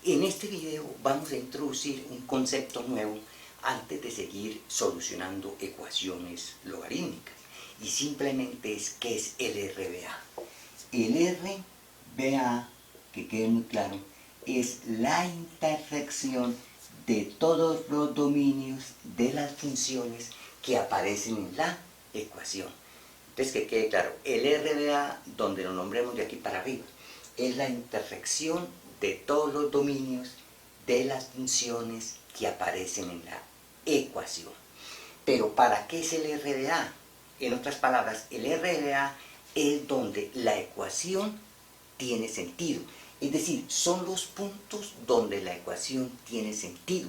En este video vamos a introducir un concepto nuevo antes de seguir solucionando ecuaciones logarítmicas. Y simplemente es ¿qué es el RBA? El RBA, que quede muy claro, es la intersección de todos los dominios de las funciones que aparecen en la ecuación. Entonces, que quede claro, el RBA, donde lo nombremos de aquí para arriba, es la intersección de todos los dominios de las funciones que aparecen en la ecuación. Pero ¿para qué es el RBA? En otras palabras, el RBA es donde la ecuación tiene sentido. Es decir, son los puntos donde la ecuación tiene sentido.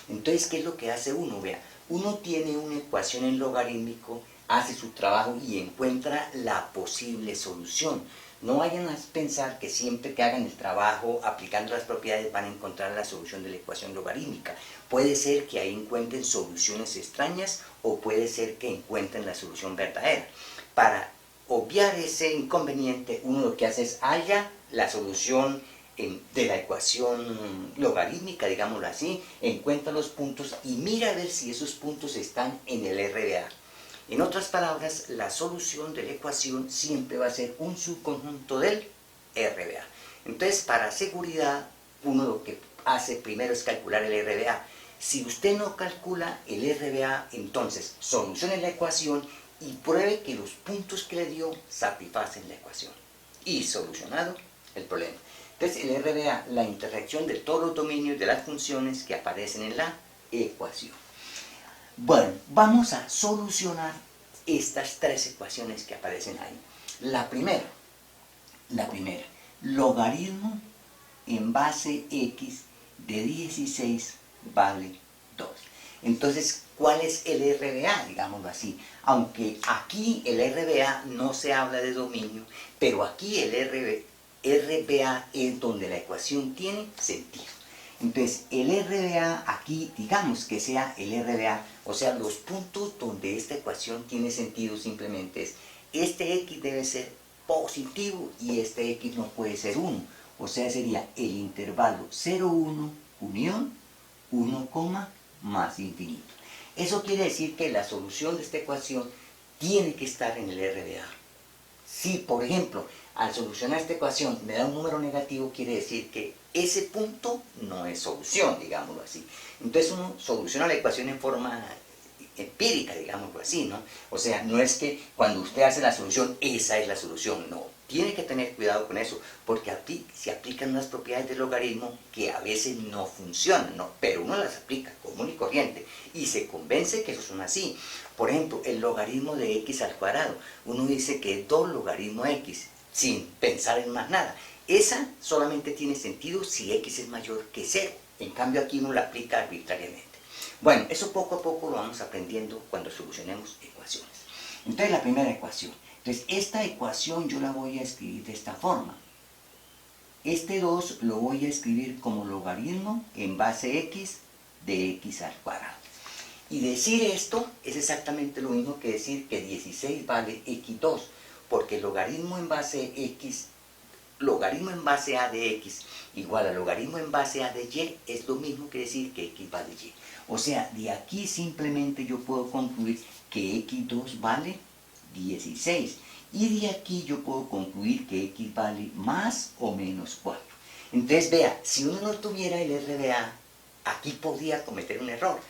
Entonces, ¿qué es lo que hace uno? Vea, uno tiene una ecuación en logarítmico, hace su trabajo y encuentra la posible solución. No vayan a pensar que siempre que hagan el trabajo aplicando las propiedades van a encontrar la solución de la ecuación logarítmica. Puede ser que ahí encuentren soluciones extrañas o puede ser que encuentren la solución verdadera. Para obviar ese inconveniente, uno lo que hace es halla la solución de la ecuación logarítmica, digámoslo así, encuentra los puntos y mira a ver si esos puntos están en el RBA. En otras palabras, la solución de la ecuación siempre va a ser un subconjunto del RBA. Entonces, para seguridad, uno lo que hace primero es calcular el RBA. Si usted no calcula el RBA, entonces solucione la ecuación y pruebe que los puntos que le dio satisfacen la ecuación. Y solucionado el problema. Entonces, el RBA, la intersección de todos los dominios de las funciones que aparecen en la ecuación. Bueno, vamos a solucionar estas tres ecuaciones que aparecen ahí. La primera, logaritmo en base x de 16 vale 2. Entonces, ¿cuál es el RBA? Digámoslo así. Aunque aquí el RBA no se habla de dominio, pero aquí el RBA es donde la ecuación tiene sentido. Entonces, el RBA aquí, digamos que sea el RBA, o sea, los puntos donde esta ecuación tiene sentido simplemente es, este x debe ser positivo y este x no puede ser 1. O sea, sería el intervalo 0, 1, unión, 1, más infinito. Eso quiere decir que la solución de esta ecuación tiene que estar en el RBA. Si, por ejemplo, al solucionar esta ecuación me da un número negativo, quiere decir que ese punto no es solución, digámoslo así. Entonces uno soluciona la ecuación en forma empírica, digámoslo así, ¿no? O sea, no es que cuando usted hace la solución, esa es la solución, no. Tiene que tener cuidado con eso, porque se aplican unas propiedades del logaritmo que a veces no funcionan, ¿no? Pero uno las aplica común y corriente y se convence que eso son así. Por ejemplo, el logaritmo de x al cuadrado. Uno dice que es 2 logaritmo x, sin pensar en más nada. Esa solamente tiene sentido si x es mayor que 0. En cambio, aquí uno la aplica arbitrariamente. Bueno, eso poco a poco lo vamos aprendiendo cuando solucionemos ecuaciones. Entonces, la primera ecuación. Entonces, esta ecuación yo la voy a escribir de esta forma. Este 2 lo voy a escribir como logaritmo en base x de x al cuadrado. Y decir esto es exactamente lo mismo que decir que 16 vale x2, porque logaritmo en base x, logaritmo en base a de x igual a logaritmo en base a de y es lo mismo que decir que x vale y. O sea, de aquí simplemente yo puedo concluir que x2 vale 16. Y de aquí yo puedo concluir que x vale más o menos 4. Entonces, vea, si uno no tuviera el RBA, aquí podría cometer un error.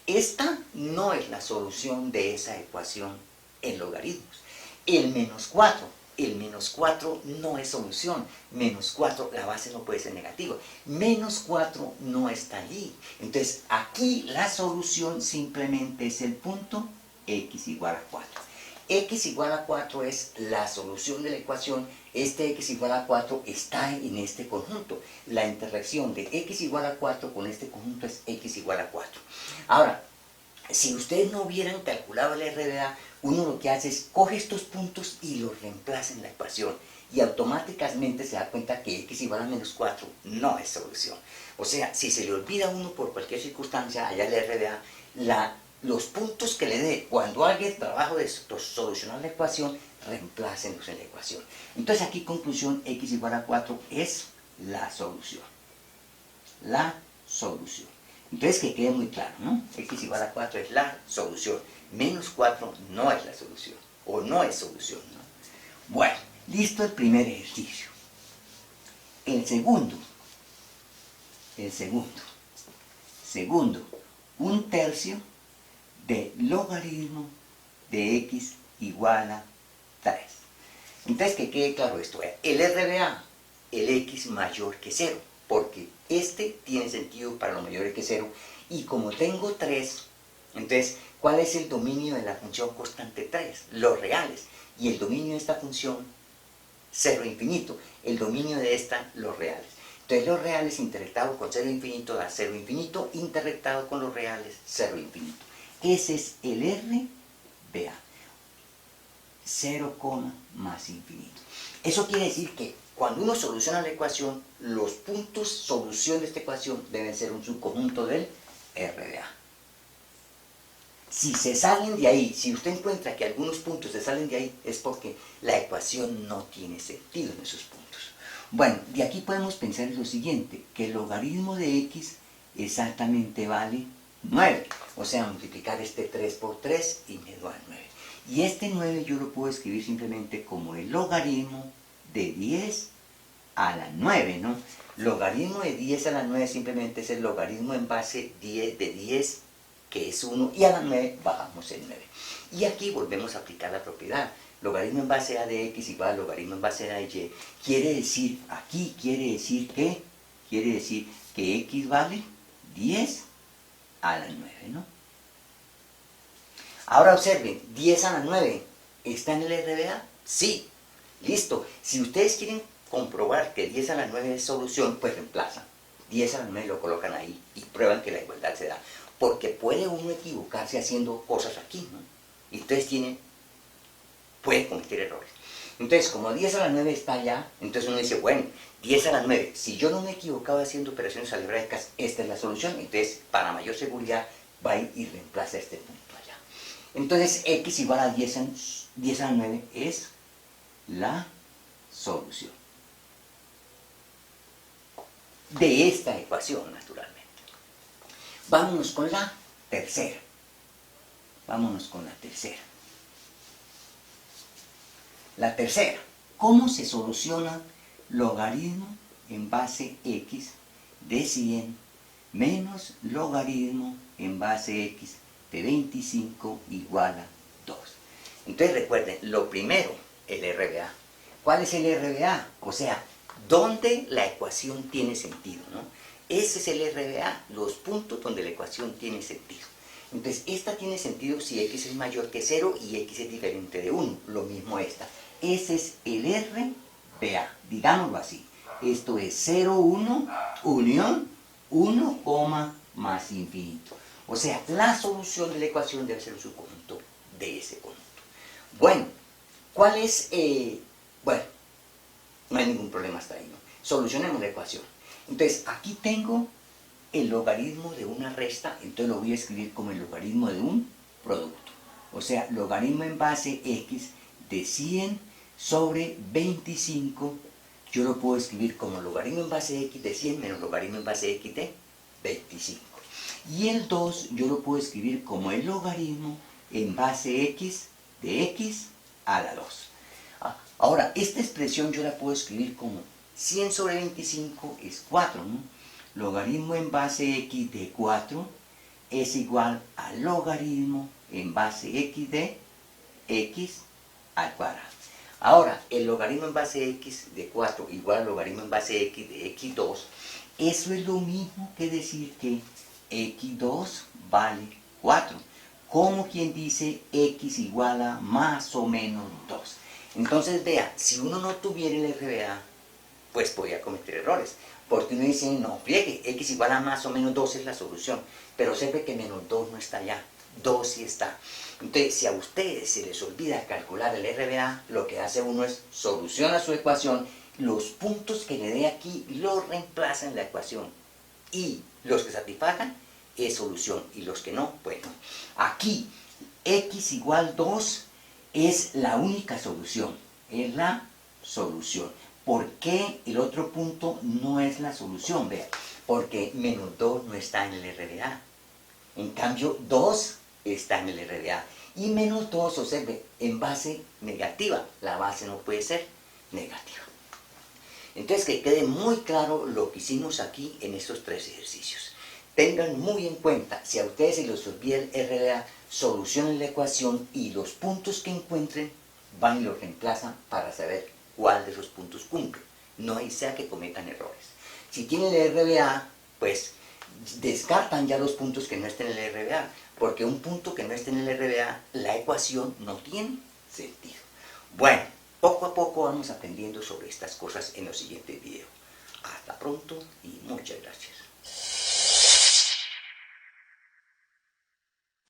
Esta no es la solución de esa ecuación en logaritmos. El menos 4 no es solución. Menos 4, la base no puede ser negativa. Menos 4 no está allí. Entonces, aquí la solución simplemente es el punto x igual a 4. X igual a 4 es la solución de la ecuación. Este x igual a 4 está en este conjunto. La intersección de x igual a 4 con este conjunto es x igual a 4. Ahora, si ustedes no hubieran calculado el RBA, uno lo que hace es coge estos puntos y los reemplaza en la ecuación. Y automáticamente se da cuenta que x igual a menos 4 no es solución. O sea, si se le olvida a uno por cualquier circunstancia, allá el RBA, los puntos que le dé cuando haga el trabajo de solucionar la ecuación, reemplácenlos en la ecuación. Entonces aquí conclusión, x igual a 4 es la solución. la solución. Entonces que quede muy claro, ¿no? X igual a 4 es la solución. Menos 4 no es la solución. O no es solución, ¿no? Bueno, listo el primer ejercicio. El segundo, un tercio de logaritmo de x igual a 3. Entonces que quede claro esto. El RBA, el x mayor que 0, porque este tiene sentido para lo mayor que 0. Y como tengo 3, entonces, ¿cuál es el dominio de la función constante 3? Los reales. Y el dominio de esta función, 0 infinito. El dominio de esta, los reales. Entonces los reales interrectado con 0 infinito da 0 infinito, interrectado con los reales, 0 infinito. Ese es el RBA. 0, más infinito. Eso quiere decir que cuando uno soluciona la ecuación, los puntos solución de esta ecuación deben ser un subconjunto del RBA. Si se salen de ahí, si usted encuentra que algunos puntos se salen de ahí, es porque la ecuación no tiene sentido en esos puntos. Bueno, de aquí podemos pensar lo siguiente, que el logaritmo de x exactamente vale 9. O sea, multiplicar este 3 por 3 y me da 9. Y este 9 yo lo puedo escribir simplemente como el logaritmo de 10 a la 9, ¿no? Logaritmo de 10 a la 9 simplemente es el logaritmo en base 10 de 10, que es 1, y a la 9 bajamos el 9. Y aquí volvemos a aplicar la propiedad. Logaritmo en base a de x igual a logaritmo en base a de y. Quiere decir que x vale 10 a la 9, ¿no? Ahora observen, 10 a la 9, ¿está en el RBA? Sí, listo. Si ustedes quieren comprobar que 10 a la 9 es solución, pues reemplazan. 10 a la 9 lo colocan ahí y prueban que la igualdad se da. Porque puede uno equivocarse haciendo cosas aquí, ¿no? Y entonces puede cometer errores. Entonces, como 10 a la 9 está allá, entonces uno dice, bueno, 10 a la 9, si yo no me he equivocado haciendo operaciones algebraicas, esta es la solución. Entonces, para mayor seguridad, va y reemplaza este punto allá. Entonces, x igual a 10 a la 9 es la solución de esta ecuación, naturalmente. Vámonos con la tercera. La tercera, ¿cómo se soluciona logaritmo en base x de 100 menos logaritmo en base x de 25 igual a 2? Entonces recuerden, lo primero, el RBA. ¿Cuál es el RBA? O sea, ¿dónde la ecuación tiene sentido, ¿no? Ese es el RBA, los puntos donde la ecuación tiene sentido. Entonces, esta tiene sentido si x es mayor que 0 y x es diferente de 1. Lo mismo esta. Ese es el RBA, digámoslo así. Esto es 0, 1, unión, 1, más infinito. O sea, la solución de la ecuación debe ser un subconjunto de ese conjunto. Bueno, ¿cuál es? Bueno, no hay ningún problema hasta ahí, ¿no? Solucionemos la ecuación. Entonces, aquí tengo el logaritmo de una resta, entonces lo voy a escribir como el logaritmo de un producto. O sea, logaritmo en base x de 100 sobre 25, yo lo puedo escribir como logaritmo en base x de 100 menos logaritmo en base x de 25. Y el 2 yo lo puedo escribir como el logaritmo en base x de x a la 2. Ahora, esta expresión yo la puedo escribir como 100 sobre 25 es 4, ¿no? Logaritmo en base x de 4 es igual a logaritmo en base x de x al cuadrado. Ahora, el logaritmo en base x de 4 igual al logaritmo en base x de x2, eso es lo mismo que decir que x2 vale 4. Como quien dice x igual a más o menos 2. Entonces, vea, si uno no tuviera el RBA, pues podía cometer errores. Porque uno dice, no, friegue, x igual a más o menos 2 es la solución. Pero sepa que menos 2 no está allá, 2 sí está. Entonces, si a ustedes se les olvida calcular el RBA, lo que hace uno es soluciona su ecuación, los puntos que le dé aquí los reemplaza en la ecuación. Y los que satisfagan es solución, y los que no, pues no. Aquí, x igual 2 es la única solución, es la solución. ¿Por qué el otro punto no es la solución? Vean, porque menos 2 no está en el RBA. En cambio, 2 está en el RBA. Y menos 2, observe, en base negativa. La base no puede ser negativa. Entonces, que quede muy claro lo que hicimos aquí en estos 3 ejercicios. Tengan muy en cuenta, si a ustedes se les olvida el RBA, solucionen la ecuación y los puntos que encuentren van y los reemplazan para saber cuál de esos puntos cumple. No sea que cometan errores. Si tienen el RBA, pues descartan ya los puntos que no estén en el RBA, porque un punto que no esté en el RBA, la ecuación no tiene sentido. Bueno, poco a poco vamos aprendiendo sobre estas cosas en los siguientes videos. Hasta pronto y muchas gracias.